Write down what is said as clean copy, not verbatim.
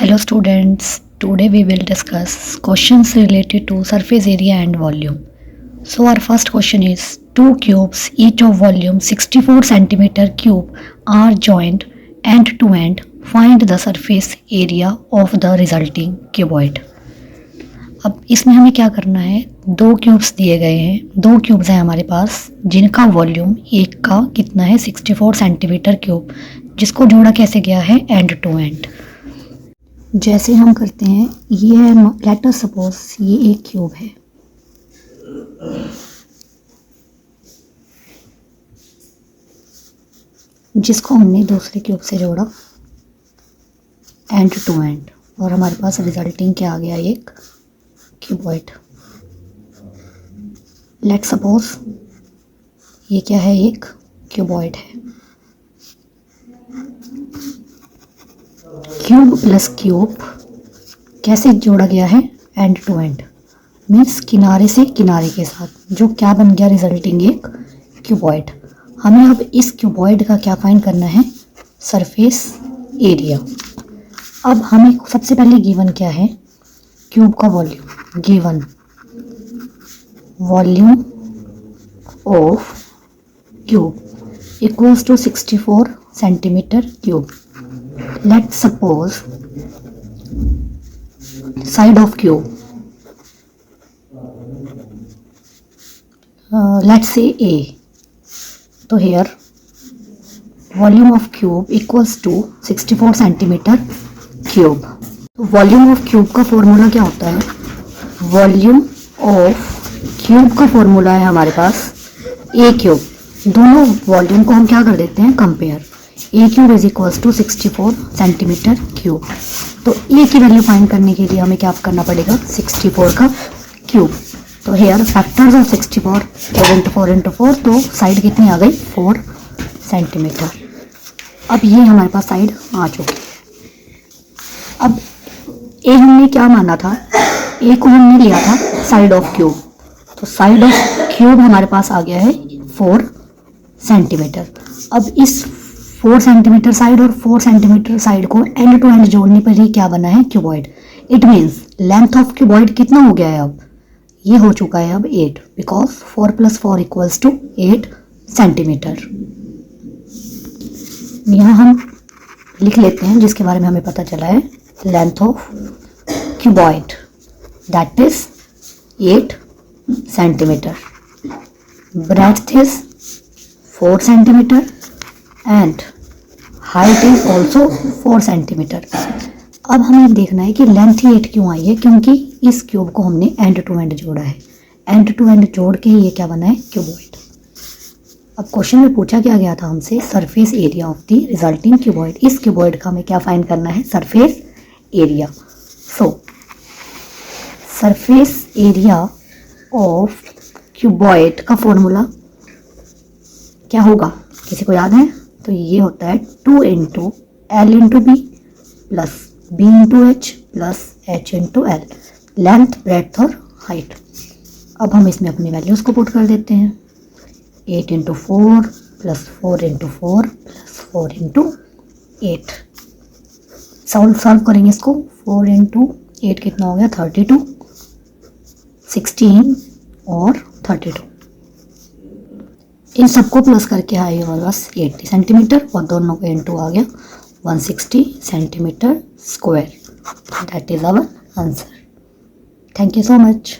Hello students, today we will discuss questions related to surface area and volume. So our first question is, two cubes each of volume 64 centimeter cube are joined end to end. Find the surface area of the resulting cuboid. अब इसमें हमें क्या करना है, दो cubes दिए गए हैं, दो क्यूब्स हैं हमारे पास जिनका वॉल्यूम एक का कितना है 64 सेंटीमीटर क्यूब, जिसको जोड़ा कैसे गया है एंड टू एंड। जैसे हम करते हैं, ये है लेट अस सपोज ये एक क्यूब है, जिसको हमने दूसरे क्यूब से जोड़ा एंड टू एंड, और हमारे पास रिजल्टिंग क्या आ गया, एक क्यूबॉइड। लेट सपोज ये क्या है, एक क्यूबॉइड है। क्यूब प्लस क्यूब कैसे जोड़ा गया है एंड टू एंड, मीन्स किनारे से किनारे के साथ, जो क्या बन गया रिजल्टिंग एक क्यूबॉइड। हमें अब इस क्यूबॉइड का क्या फाइंड करना है, सरफेस एरिया। अब हमें सबसे पहले गिवन क्या है, क्यूब का volume, given volume of cube equals to 64 centimetre cube. Let's suppose side of cube, let's say A. So here volume of cube equals to 64 centimetre cube. Volume of cube का formula क्या होता है, volume of cube का formula है हमारे पास ए cube. दोनों volume को हम क्या कर देते हैं, compare. A cube is equals to 64 centimetre cube. तो ए की वैल्यू फाइंड करने के लिए हमें क्या करना पड़ेगा, 64 का क्यूब। तो here factors of 64, 4 into 4 into 4, तो साइड कितनी आ गई, 4 सेंटीमीटर। अब ये हमारे पास साइड आ चुकी है। अब ए हमने क्या माना था, ए को हमने लिया था साइड ऑफ क्यूब, तो साइड ऑफ क्यूब हमारे पास आ गया है 4 सेंटीमीटर। अब इस 4 सेंटीमीटर साइड और 4 सेंटीमीटर साइड को एंड टू एंड जोड़ने पर ही क्या बना है, cuboid. It means length of cuboid कितना हो गया है, अब ये हो चुका है अब 8, बिकॉज 4 + 4 इक्वल्स टू 8 सेंटीमीटर। यहाँ हम लिख लेते हैं जिसके बारे में हमें पता चला है, length of cuboid that is 8 centimetre, breadth is 4 centimetre and height is also 4 centimetre. अब हमें देखना है कि लेंथ ही 8 क्यों आई है, क्योंकि इस क्यूब को हमने एंड टू एंड जोड़ा है, एंड टू एंड जोड़ के ही ये क्या बना है, क्यूबॉइड। अब क्वेश्चन में पूछा क्या गया था हमसे, surface area of the resulting cuboid. इस क्यूबॉइड का हमें क्या फाइंड करना है, surface area. So surface area of cuboid का फॉर्मूला क्या होगा, किसी को याद है, तो ये होता है 2 into L into B plus B into H plus H into L, length, breadth और हाइट। अब हम इसमें अपनी वैल्यूज़ को पुट कर देते हैं, 8 into 4 plus 4 into 4 plus 4 into 8। Solve करेंगे इसको, 4 इंटू 8 कितना हो गया, 32, 16 और 32। इन सबको प्लस करके आए हमारे पास 80 सेंटीमीटर, और दोनों का इंटू आ गया 160 centimetre square. That is our answer. Thank you so much.